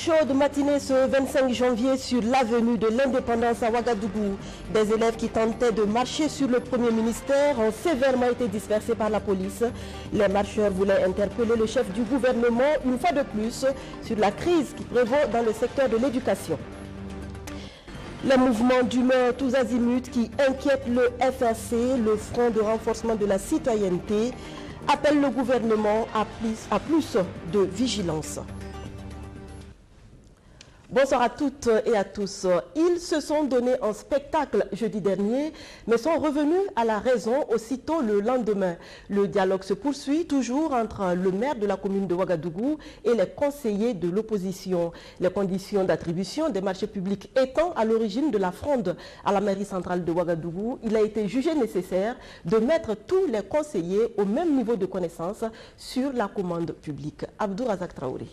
chaude matinée ce 25 janvier sur l'avenue de l'Indépendance à Ouagadougou. Des élèves qui tentaient de marcher sur le Premier ministère ont sévèrement été dispersés par la police. Les marcheurs voulaient interpeller le chef du gouvernement une fois de plus sur la crise qui prévaut dans le secteur de l'éducation. Les mouvements d'humeur tous azimuts qui inquiètent le FRC, le Front de renforcement de la citoyenneté, appellent le gouvernement à plus de vigilance. Bonsoir à toutes et à tous. Ils se sont donnés en spectacle jeudi dernier, mais sont revenus à la raison aussitôt le lendemain. Le dialogue se poursuit toujours entre le maire de la commune de Ouagadougou et les conseillers de l'opposition. Les conditions d'attribution des marchés publics étant à l'origine de la fronde à la mairie centrale de Ouagadougou, il a été jugé nécessaire de mettre tous les conseillers au même niveau de connaissance sur la commande publique. Abdou Razak Traoré.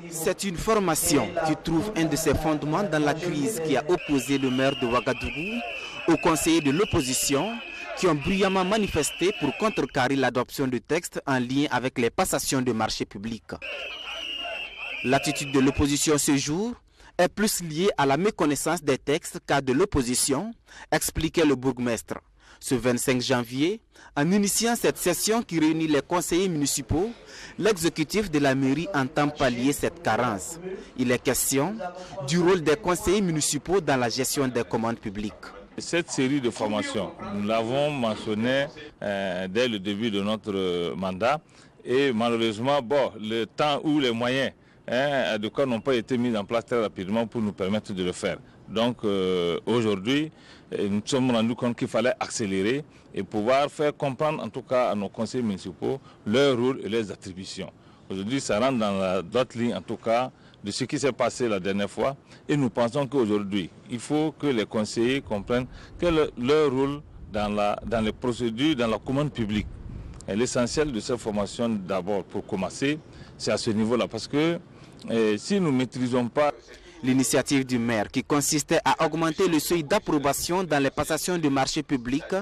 C'est une formation qui trouve un de ses fondements dans la crise qui a opposé le maire de Ouagadougou aux conseillers de l'opposition qui ont bruyamment manifesté pour contrecarrer l'adoption de textes en lien avec les passations de marchés publics. L'attitude de l'opposition ce jour est plus liée à la méconnaissance des textes qu'à de l'opposition, expliquait le bourgmestre. Ce 25 janvier, en initiant cette session qui réunit les conseillers municipaux, l'exécutif de la mairie entend pallier cette carence. Il est question du rôle des conseillers municipaux dans la gestion des commandes publiques. Cette série de formations, nous l'avons mentionné dès le début de notre mandat et malheureusement, le temps ou les moyens adéquats n'ont pas été mis en place très rapidement pour nous permettre de le faire. Donc aujourd'hui, nous nous sommes rendus compte qu'il fallait accélérer et pouvoir faire comprendre en tout cas à nos conseillers municipaux leur rôle et leurs attributions. Aujourd'hui, ça rentre dans la droite ligne en tout cas de ce qui s'est passé la dernière fois et nous pensons qu'aujourd'hui, il faut que les conseillers comprennent quel est leur rôle dans les procédures, dans la commande publique. Et l'essentiel de cette formation d'abord pour commencer, c'est à ce niveau-là parce que si nous ne maîtrisons pas l'initiative du maire qui consistait à augmenter le seuil d'approbation dans les passations de marchés publics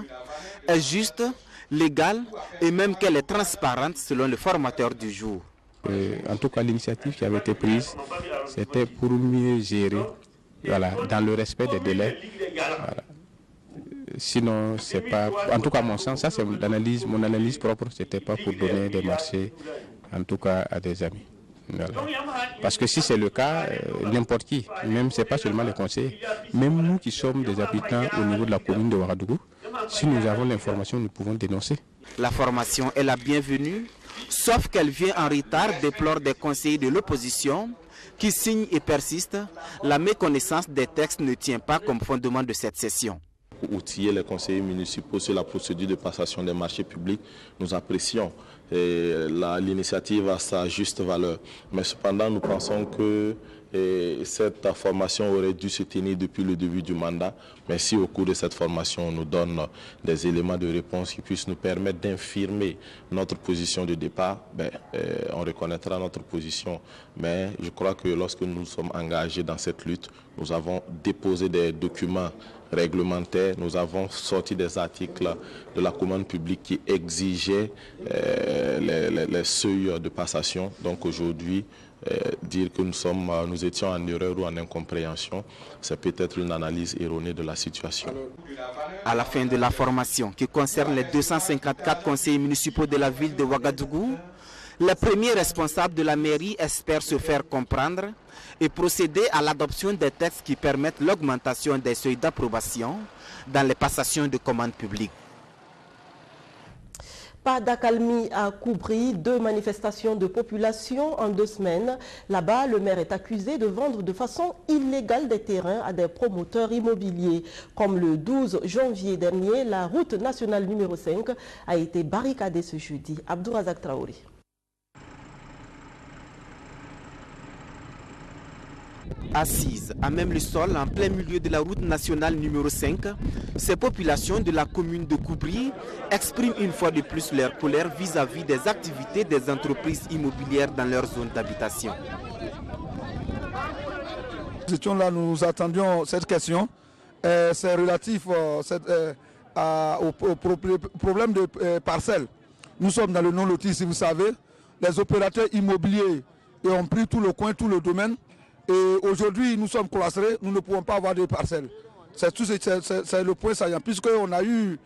est juste, légale et même qu'elle est transparente selon le formateur du jour. En tout cas, l'initiative qui avait été prise, c'était pour mieux gérer dans le respect des délais. Sinon, c'est pas, en tout cas mon sens, ça c'est mon analyse propre, c'était pas pour donner des marchés, en tout cas à des amis. Voilà. Parce que si c'est le cas, n'importe qui, même c'est pas seulement les conseillers, même nous qui sommes des habitants au niveau de la commune de Ouagadougou, si nous avons l'information, nous pouvons dénoncer. La formation est la bienvenue, sauf qu'elle vient en retard, déplore des conseillers de l'opposition qui signent et persistent. La méconnaissance des textes ne tient pas comme fondement de cette session. Pour outiller les conseillers municipaux sur la procédure de passation des marchés publics, nous apprécions l'initiative à sa juste valeur. Mais cependant, nous pensons que cette formation aurait dû se tenir depuis le début du mandat. Mais si au cours de cette formation, on nous donne des éléments de réponse qui puissent nous permettre d'infirmer notre position de départ, on reconnaîtra notre position. Mais je crois que lorsque nous sommes engagés dans cette lutte, nous avons déposé des documents réglementaires, nous avons sorti des articles de la commande publique qui exigeaient les seuils de passation. Donc aujourd'hui, dire que nous étions en erreur ou en incompréhension, c'est peut-être une analyse erronée de la situation. À la fin de la formation qui concerne les 254 conseillers municipaux de la ville de Ouagadougou, les premiers responsables de la mairie espèrent se faire comprendre et procéder à l'adoption des textes qui permettent l'augmentation des seuils d'approbation dans les passations de commandes publiques. Pas d'accalmie à Koubri, 2 manifestations de population en 2 semaines. Là-bas, le maire est accusé de vendre de façon illégale des terrains à des promoteurs immobiliers. Comme le 12 janvier dernier, la route nationale numéro 5 a été barricadée ce jeudi. Abdou Razak Traoré. Assises à même le sol en plein milieu de la route nationale numéro 5, ces populations de la commune de Koubri expriment une fois de plus leur colère vis-à-vis des activités des entreprises immobilières dans leur zone d'habitation. Nous étions là, nous attendions cette question. C'est relatif au problème de parcelles. Nous sommes dans le non-loti, si vous savez. Les opérateurs immobiliers et ont pris tout le coin, tout le domaine. Et aujourd'hui, nous sommes cloîtrés, nous ne pouvons pas avoir de parcelles. C'est le point saillant, puisqu'on a eu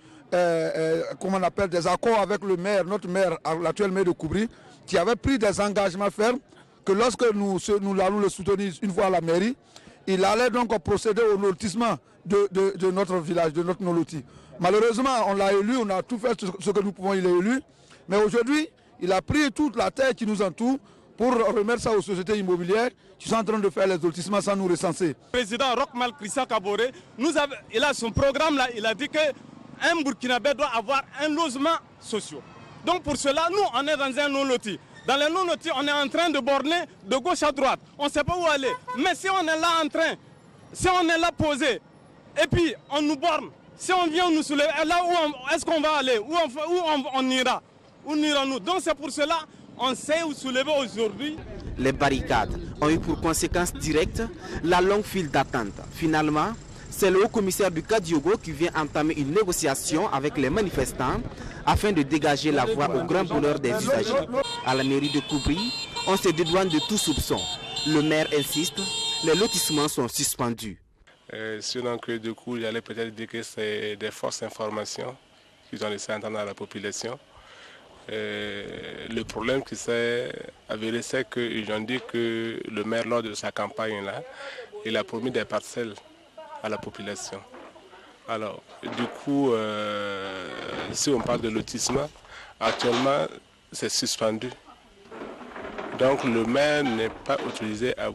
comment on appelle, des accords avec le maire, notre maire, l'actuel maire de Koubri, qui avait pris des engagements fermes que lorsque nous allons le soutenir une fois à la mairie, il allait donc procéder au lotissement de notre village, de notre non-loti. Malheureusement, on l'a élu, on a tout fait ce que nous pouvons, il est élu. Mais aujourd'hui, il a pris toute la terre qui nous entoure pour remettre ça aux sociétés immobilières qui sont en train de faire les lotissements sans nous recenser. Le président Rochmal Christian Kaboré, il a son programme là, il a dit qu'un Burkinabé doit avoir un logement social. Donc pour cela, nous, on est dans un non-loti. Dans les non-lotis, on est en train de borner de gauche à droite. On ne sait pas où aller. Mais si on est là en train, si on est là posé, et puis on nous borne, si on vient nous soulever, là où est-ce qu'on va aller? Où on ira? Où irons-nous? Donc c'est pour cela qu'on sait où soulever aujourd'hui. Les barricades ont eu pour conséquence directe la longue file d'attente. Finalement, c'est le haut-commissaire du Kadiogo qui vient entamer une négociation avec les manifestants afin de dégager la voie au grand bonheur des usagers. À la mairie de Koubri, on se dédouane de tout soupçon. Le maire insiste, les lotissements sont suspendus. Selon que du coup, j'allais peut-être dire que c'est des fausses informations qu'ils ont laissé entendre à la population. Le problème qui s'est avéré, c'est qu'ils ont dit que le maire, lors de sa campagne là, il a promis des parcelles à la population. Alors, du coup, si on parle de lotissement, actuellement, c'est suspendu. Donc, le maire n'est pas autorisé à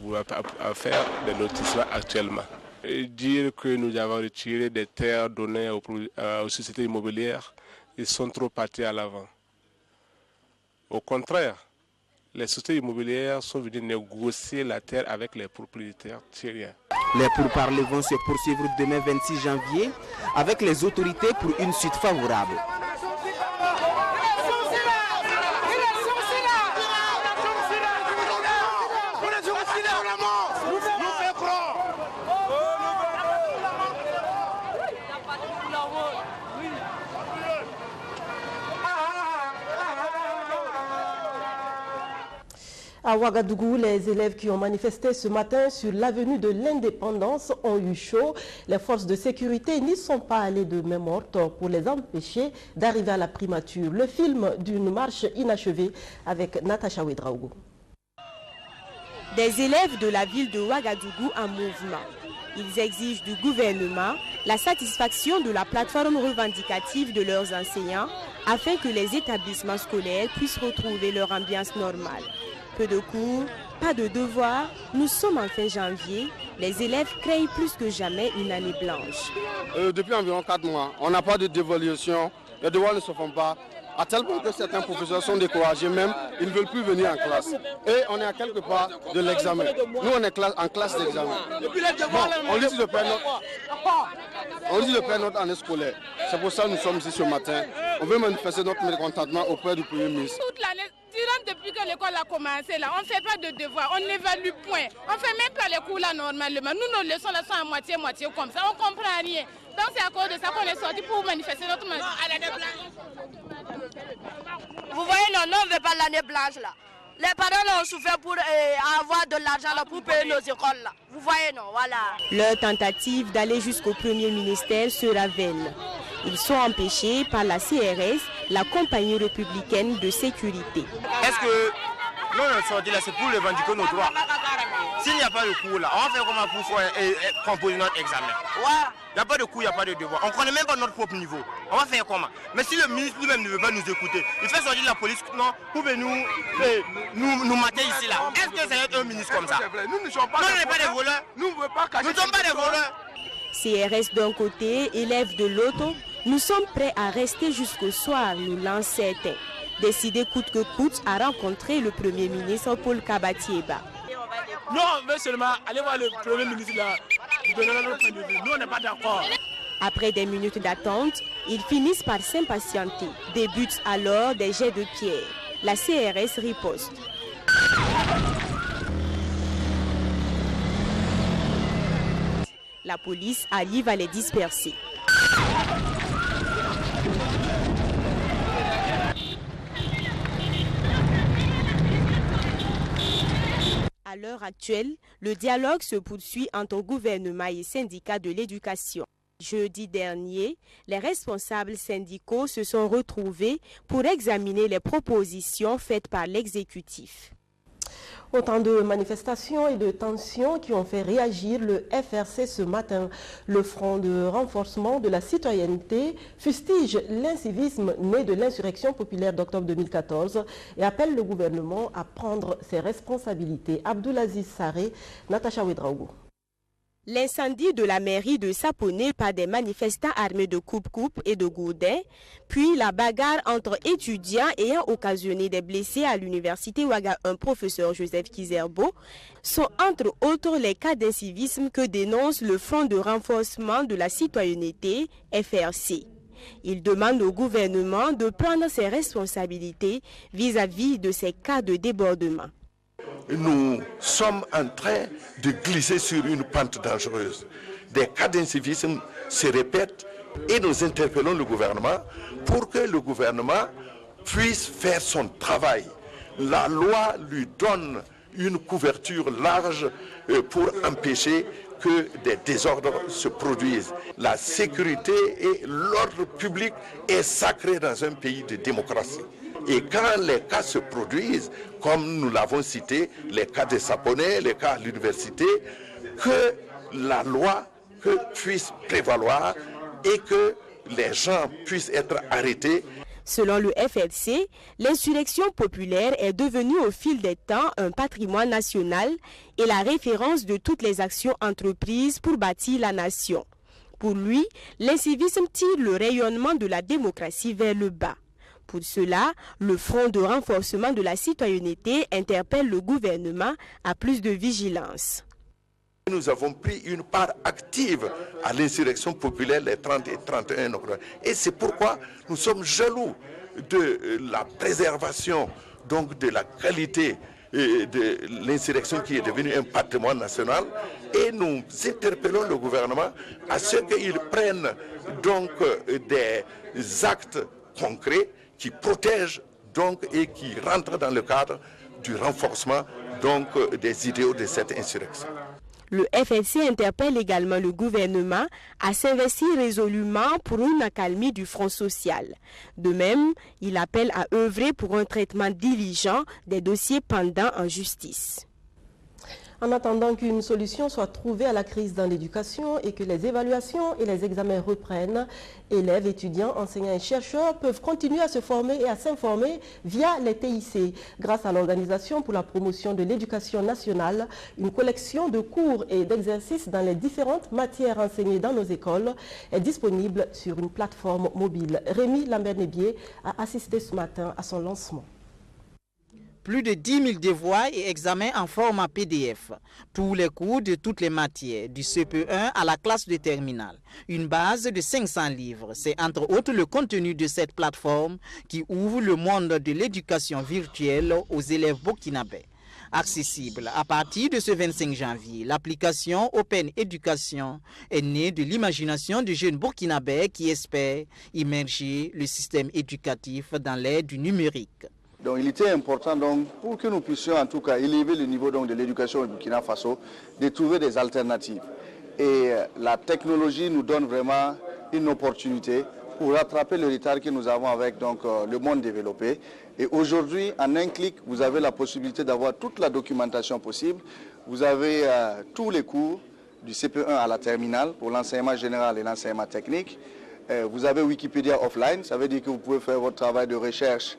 faire des lotissements actuellement. Et dire que nous avons retiré des terres données aux sociétés immobilières, ils sont trop partis à l'avant. Au contraire, les sociétés immobilières sont venues négocier la terre avec les propriétaires terriens. Les pourparlers vont se poursuivre demain 26 janvier avec les autorités pour une suite favorable. À Ouagadougou, les élèves qui ont manifesté ce matin sur l'avenue de l'Indépendance ont eu chaud. Les forces de sécurité n'y sont pas allées de main morte pour les empêcher d'arriver à la primature. Le film d'une marche inachevée avec Natacha Ouedraogo. Des élèves de la ville de Ouagadougou en mouvement. Ils exigent du gouvernement la satisfaction de la plateforme revendicative de leurs enseignants afin que les établissements scolaires puissent retrouver leur ambiance normale. Peu de cours, pas de devoirs, nous sommes en fin janvier, les élèves craignent plus que jamais une année blanche. Depuis environ 4 mois, on n'a pas de dévaluation, les devoirs ne se font pas, à tel point que certains professeurs sont découragés même, ils ne veulent plus venir en classe. Et on est à quelque part de l'examen. Nous on est en classe d'examen. Bon, on risque de perdre notre année scolaire. C'est pour ça que nous sommes ici ce matin. On veut manifester notre mécontentement auprès du Premier ministre. Toute l'année, depuis que l'école a commencé, là, on ne fait pas de devoirs, on n'évalue point. On ne fait même pas les cours là normalement. Nous, nos leçons là sont à moitié comme ça. On ne comprend rien. Donc c'est à cause de ça qu'on est sorti pour manifester notre année blanche. Vous voyez, non, on ne veut pas l'année blanche là. Les parents ont souffert pour avoir de l'argent là, pour payer nos écoles là. Vous voyez, non, voilà. Leur tentative d'aller jusqu'au Premier ministère sera vaine. Ils sont empêchés par la CRS, la compagnie républicaine de sécurité. Est-ce que nous, on est sortis là, c'est pour revendiquer nos droits? S'il n'y a pas de cours là, on va faire comment pour composer notre examen? Il n'y a pas de cours, il n'y a pas de devoir. On ne connaît même pas notre propre niveau. On va faire comment? Mais si le ministre lui-même ne veut pas nous écouter, il fait sortir la police non, pour venir nous mater ici là. Est-ce que c'est un ministre comme ça? Nous ne sommes pas des voleurs. Nous ne sommes pas des voleurs. CRS d'un côté, élèves de l'autre, nous sommes prêts à rester jusqu'au soir, nous lancent certains. Décidés coûte que coûte à rencontrer le Premier ministre Paul Kabatieba. Non, mais seulement allez voir le Premier ministre là, donner notre point de vue. Nous, on n'est pas d'accord. Après des minutes d'attente, ils finissent par s'impatienter. Débutent alors des jets de pierre. La CRS riposte. La police arrive à les disperser. À l'heure actuelle, le dialogue se poursuit entre gouvernement et syndicats de l'éducation. Jeudi dernier, les responsables syndicaux se sont retrouvés pour examiner les propositions faites par l'exécutif. Autant de manifestations et de tensions qui ont fait réagir le FRC ce matin. Le Front de renforcement de la citoyenneté fustige l'incivisme né de l'insurrection populaire d'octobre 2014 et appelle le gouvernement à prendre ses responsabilités. Abdoulaziz Saré, Natacha Ouedraogo. L'incendie de la mairie de Saponé par des manifestants armés de coupe-coupe et de gourdins, puis la bagarre entre étudiants ayant occasionné des blessés à l'université Ouaga, un professeur Joseph Kizerbo, sont entre autres les cas d'incivisme que dénonce le Front de renforcement de la citoyenneté, FRC. Il demande au gouvernement de prendre ses responsabilités vis-à-vis de ces cas de débordement. Nous sommes en train de glisser sur une pente dangereuse. Des cas d'incivisme se répètent et nous interpellons le gouvernement pour que le gouvernement puisse faire son travail. La loi lui donne une couverture large pour empêcher que des désordres se produisent. La sécurité et l'ordre public est sacré dans un pays de démocratie. Et quand les cas se produisent, comme nous l'avons cité, les cas de Saponé, les cas à l'université, que la loi puisse prévaloir et que les gens puissent être arrêtés. Selon le FRC, l'insurrection populaire est devenue au fil des temps un patrimoine national et la référence de toutes les actions entreprises pour bâtir la nation. Pour lui, l'incivisme tire le rayonnement de la démocratie vers le bas. Pour cela, le Front de renforcement de la citoyenneté interpelle le gouvernement à plus de vigilance. Nous avons pris une part active à l'insurrection populaire les 30 et 31 octobre. Et c'est pourquoi nous sommes jaloux de la préservation donc de la qualité de l'insurrection qui est devenue un patrimoine national. Et nous interpellons le gouvernement à ce qu'il prenne donc des actes concrets qui protègent donc et qui rentrent dans le cadre du renforcement donc des idéaux de cette insurrection. Le FRC interpelle également le gouvernement à s'investir résolument pour une accalmie du front social. De même, il appelle à œuvrer pour un traitement diligent des dossiers pendants en justice. En attendant qu'une solution soit trouvée à la crise dans l'éducation et que les évaluations et les examens reprennent, élèves, étudiants, enseignants et chercheurs peuvent continuer à se former et à s'informer via les TIC. Grâce à l'Organisation pour la promotion de l'éducation nationale, une collection de cours et d'exercices dans les différentes matières enseignées dans nos écoles est disponible sur une plateforme mobile. Rémi Lambert-Nébier a assisté ce matin à son lancement. Plus de 10 000 devoirs et examens en format PDF. Tous les cours de toutes les matières, du CP1 à la classe de terminale. Une base de 500 livres. C'est entre autres le contenu de cette plateforme qui ouvre le monde de l'éducation virtuelle aux élèves burkinabés. Accessible à partir de ce 25 janvier, l'application Open Education est née de l'imagination de jeunes burkinabés qui espèrent immerger le système éducatif dans l'ère du numérique. Donc il était important donc, pour que nous puissions en tout cas élever le niveau donc, de l'éducation au Burkina Faso, de trouver des alternatives. Et la technologie nous donne vraiment une opportunité pour rattraper le retard que nous avons avec donc, le monde développé. Et aujourd'hui, en un clic, vous avez la possibilité d'avoir toute la documentation possible. Vous avez tous les cours du CP1 à la terminale pour l'enseignement général et l'enseignement technique. Vous avez Wikipédia offline, ça veut dire que vous pouvez faire votre travail de recherche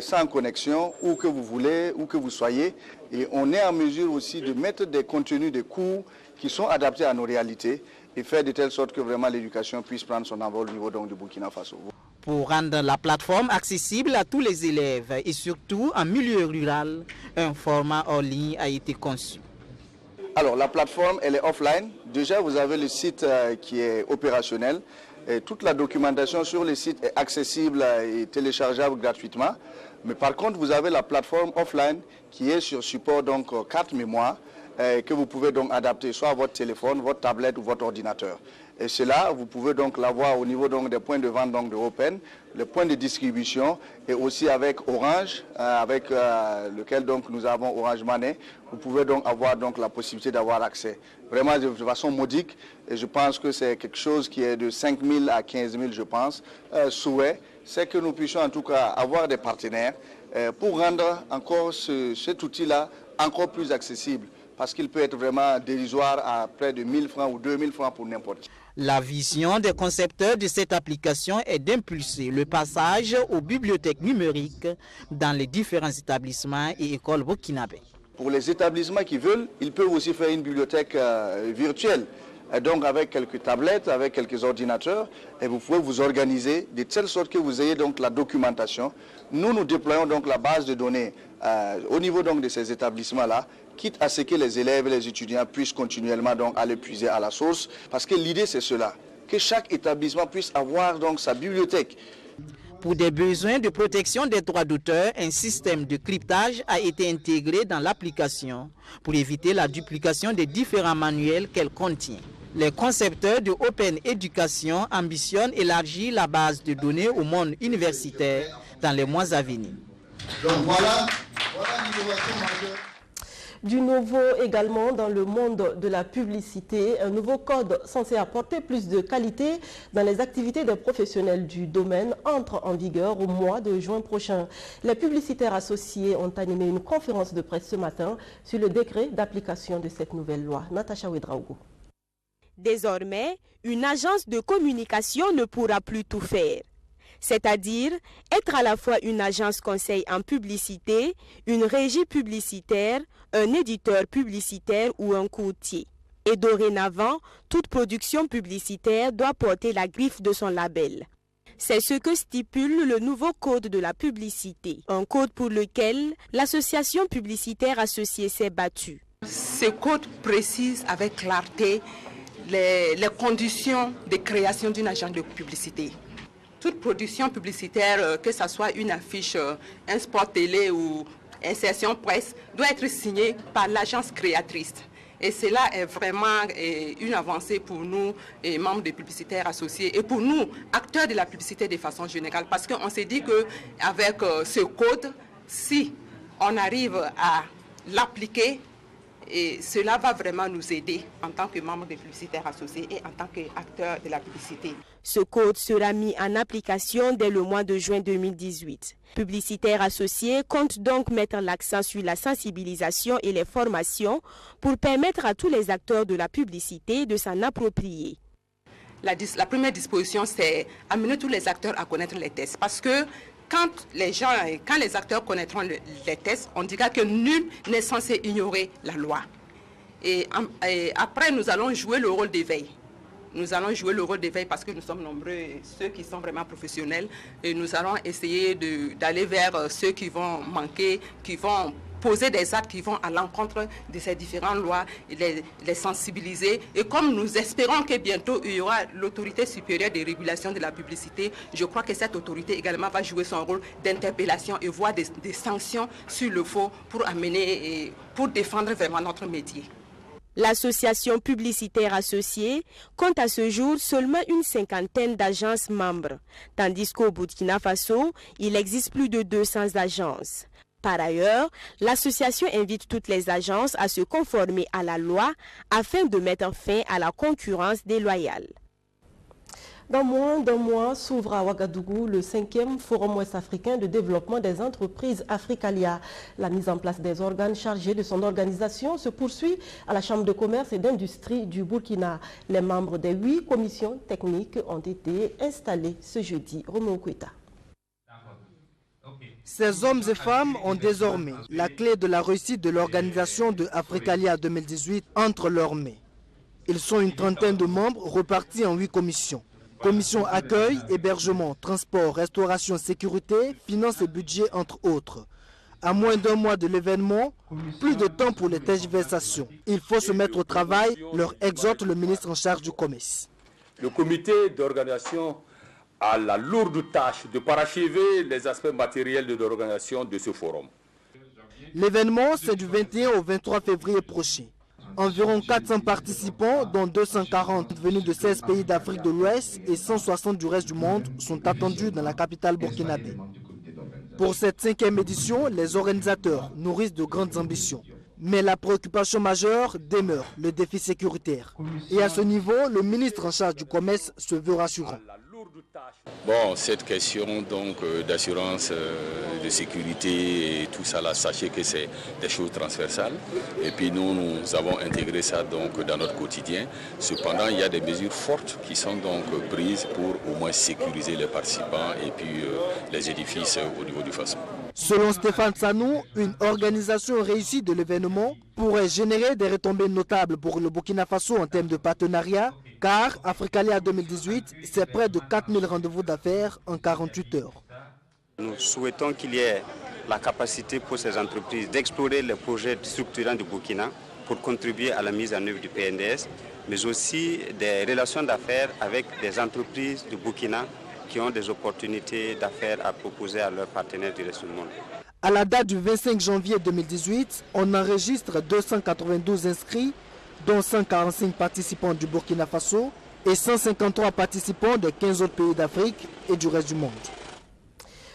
sans connexion, où que vous voulez, où que vous soyez. Et on est en mesure aussi de mettre des contenus de cours qui sont adaptés à nos réalités et faire de telle sorte que vraiment l'éducation puisse prendre son envol au niveau donc, du Burkina Faso. Pour rendre la plateforme accessible à tous les élèves et surtout en milieu rural, un format hors ligne a été conçu. Alors la plateforme, elle est offline. Déjà, vous avez le site qui est opérationnel. Et toute la documentation sur le site est accessible et téléchargeable gratuitement. Mais par contre, vous avez la plateforme offline qui est sur support donc carte mémoire que vous pouvez donc adapter soit à votre téléphone, votre tablette ou votre ordinateur. Et cela, vous pouvez donc l'avoir au niveau donc des points de vente donc de Open, les points de distribution et aussi avec Orange, avec lequel donc nous avons Orange Money. Vous pouvez donc avoir donc la possibilité d'avoir accès. Vraiment de façon modique et je pense que c'est quelque chose qui est de 5 000 à 15 000 je pense. Souhait, c'est que nous puissions en tout cas avoir des partenaires pour rendre encore cet outil-là encore plus accessible. Parce qu'il peut être vraiment dérisoire à près de 1 000 francs ou 2 000 francs pour n'importe qui. La vision des concepteurs de cette application est d'impulser le passage aux bibliothèques numériques dans les différents établissements et écoles burkinabés. Pour les établissements qui veulent, ils peuvent aussi faire une bibliothèque virtuelle. Et donc avec quelques tablettes, avec quelques ordinateurs, et vous pouvez vous organiser de telle sorte que vous ayez donc la documentation. Nous déployons donc la base de données au niveau donc de ces établissements-là, quitte à ce que les élèves et les étudiants puissent continuellement donc aller puiser à la source. Parce que l'idée c'est cela, que chaque établissement puisse avoir donc sa bibliothèque. Pour des besoins de protection des droits d'auteur, un système de cryptage a été intégré dans l'application pour éviter la duplication des différents manuels qu'elle contient. Les concepteurs de Open Education ambitionnent élargir la base de données au monde universitaire dans les mois à venir. Donc voilà l'innovation majeure. Du nouveau également dans le monde de la publicité, un nouveau code censé apporter plus de qualité dans les activités des professionnels du domaine entre en vigueur au mois de juin prochain. Les publicitaires associés ont animé une conférence de presse ce matin sur le décret d'application de cette nouvelle loi. Natacha Ouedraogo. Désormais, une agence de communication ne pourra plus tout faire. C'est-à-dire être à la fois une agence conseil en publicité, une régie publicitaire, un éditeur publicitaire ou un courtier. Et dorénavant, toute production publicitaire doit porter la griffe de son label. C'est ce que stipule le nouveau code de la publicité, un code pour lequel l'association publicitaire associée s'est battue. Ce code précise avec clarté les conditions de création d'une agence de publicité. Toute production publicitaire, que ce soit une affiche, un spot télé ou insertion presse, doit être signée par l'agence créatrice. Et cela est vraiment une avancée pour nous, membres des publicitaires associés, et pour nous, acteurs de la publicité de façon générale. Parce qu'on s'est dit qu'avec ce code, si on arrive à l'appliquer, et cela va vraiment nous aider en tant que membres des publicitaires associés et en tant qu'acteurs de la publicité. Ce code sera mis en application dès le mois de juin 2018. Publicitaires associés comptent donc mettre l'accent sur la sensibilisation et les formations pour permettre à tous les acteurs de la publicité de s'en approprier. La première disposition, c'est amener tous les acteurs à connaître les tests. Parce que quand les acteurs connaîtront les tests, on dira que nul n'est censé ignorer la loi. Et après, nous allons jouer le rôle d'éveil. Nous allons jouer le rôle d'éveil parce que nous sommes nombreux, ceux qui sont vraiment professionnels, et nous allons essayer d'aller vers ceux qui vont manquer, qui vont poser des actes qui vont à l'encontre de ces différentes lois, les sensibiliser. Et comme nous espérons que bientôt il y aura l'autorité supérieure de régulation de la publicité, je crois que cette autorité également va jouer son rôle d'interpellation et voir des sanctions sur le faux pour amener et pour défendre vraiment notre métier. L'association publicitaire associée compte à ce jour seulement une cinquantaine d'agences membres, tandis qu'au Burkina Faso, il existe plus de 200 agences. Par ailleurs, l'association invite toutes les agences à se conformer à la loi afin de mettre fin à la concurrence déloyale. Dans moins d'un mois s'ouvre à Ouagadougou le 5e Forum ouest-africain de développement des entreprises Africalia. La mise en place des organes chargés de son organisation se poursuit à la Chambre de commerce et d'industrie du Burkina. Les membres des 8 commissions techniques ont été installés ce jeudi. Romain Kweta. Ces hommes et femmes ont désormais la clé de la réussite de l'organisation de Africalia 2018 entre leurs mains. Ils sont une trentaine de membres repartis en 8 commissions. Commission accueil, hébergement, transport, restauration, sécurité, finances et budget, entre autres. À moins d'un mois de l'événement, plus de temps pour les tergiversations. Il faut se mettre au travail, leur exhorte le ministre en charge du commerce. Le comité d'organisation a la lourde tâche de parachever les aspects matériels de l'organisation de ce forum. L'événement, c'est du 21 au 23 février prochain. Environ 400 participants, dont 240 venus de 16 pays d'Afrique de l'Ouest et 160 du reste du monde, sont attendus dans la capitale burkinabé. Pour cette 5e édition, les organisateurs nourrissent de grandes ambitions. Mais la préoccupation majeure demeure le défi sécuritaire. Et à ce niveau, le ministre en charge du commerce se veut rassurant. Bon, cette question donc d'assurance, de sécurité et tout ça là, sachez que c'est des choses transversales. Et puis nous avons intégré ça donc dans notre quotidien. Cependant, il y a des mesures fortes qui sont donc prises pour au moins sécuriser les participants et puis les édifices au niveau du Faso. Selon Stéphane Sanou, une organisation réussie de l'événement pourrait générer des retombées notables pour le Burkina Faso en termes de partenariat, car Africalia 2018, c'est près de 4000 rendez-vous d'affaires en 48 heures. Nous souhaitons qu'il y ait la capacité pour ces entreprises d'explorer les projets structurants du Burkina pour contribuer à la mise en œuvre du PNDS, mais aussi des relations d'affaires avec des entreprises du Burkina qui ont des opportunités d'affaires à proposer à leurs partenaires du reste du monde. À la date du 25 janvier 2018, on enregistre 292 inscrits, dont 145 participants du Burkina Faso et 153 participants de 15 autres pays d'Afrique et du reste du monde.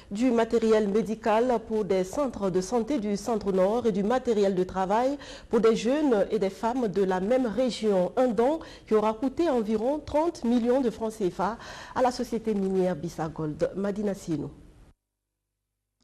Du matériel médical pour des centres de santé du Centre-Nord et du matériel de travail pour des jeunes et des femmes de la même région. Un don qui aura coûté environ 30 millions de francs CFA à la société minière Bissagold. Madina Sinou.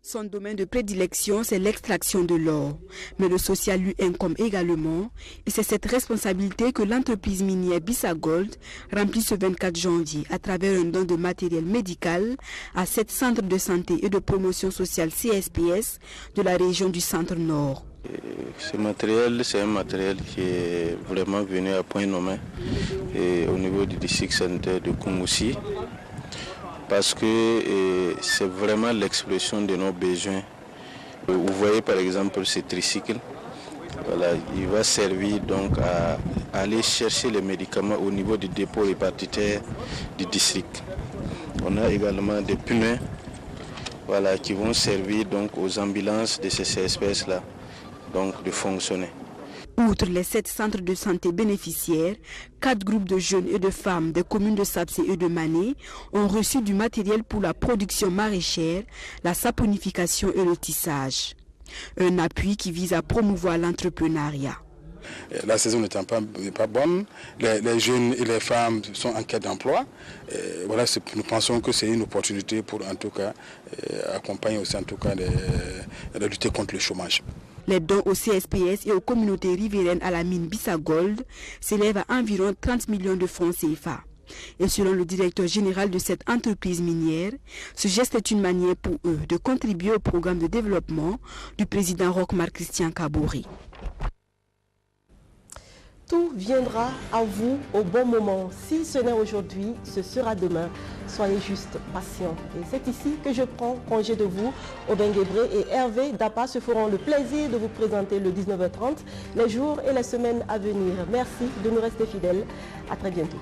Son domaine de prédilection, c'est l'extraction de l'or. Mais le social lui incombe également. Et c'est cette responsabilité que l'entreprise minière Bissagold remplit ce 24 janvier à travers un don de matériel médical à 7 centres de santé et de promotion sociale CSPS de la région du Centre-Nord. Ce matériel, c'est un matériel qui est vraiment venu à point nommé et au niveau du district sanitaire de Koumoussi. Parce que c'est vraiment l'expression de nos besoins. Vous voyez par exemple ce tricycle, voilà, il va servir donc à aller chercher les médicaments au niveau du dépôt répartiteur du district. On a également des pneus, voilà, qui vont servir donc aux ambulances de ces espèces-là, donc de fonctionner. Outre les 7 centres de santé bénéficiaires, 4 groupes de jeunes et de femmes des communes de Sapsé et de Mané ont reçu du matériel pour la production maraîchère, la saponification et le tissage. Un appui qui vise à promouvoir l'entrepreneuriat. La saison n'étant pas bonne, les jeunes et les femmes sont en quête d'emploi. Voilà, nous pensons que c'est une opportunité pour en tout cas accompagner aussi en tout cas de lutter contre le chômage. Les dons au CSPS et aux communautés riveraines à la mine Bissagold s'élèvent à environ 30 millions de francs CFA. Et selon le directeur général de cette entreprise minière, ce geste est une manière pour eux de contribuer au programme de développement du président Roch-Marc Christian Kabore. Tout viendra à vous au bon moment. Si ce n'est aujourd'hui, ce sera demain. Soyez juste patients. Et c'est ici que je prends congé de vous. Aubin Guébré et Hervé Dapa se feront le plaisir de vous présenter le 19h30, les jours et les semaines à venir. Merci de nous rester fidèles. À très bientôt.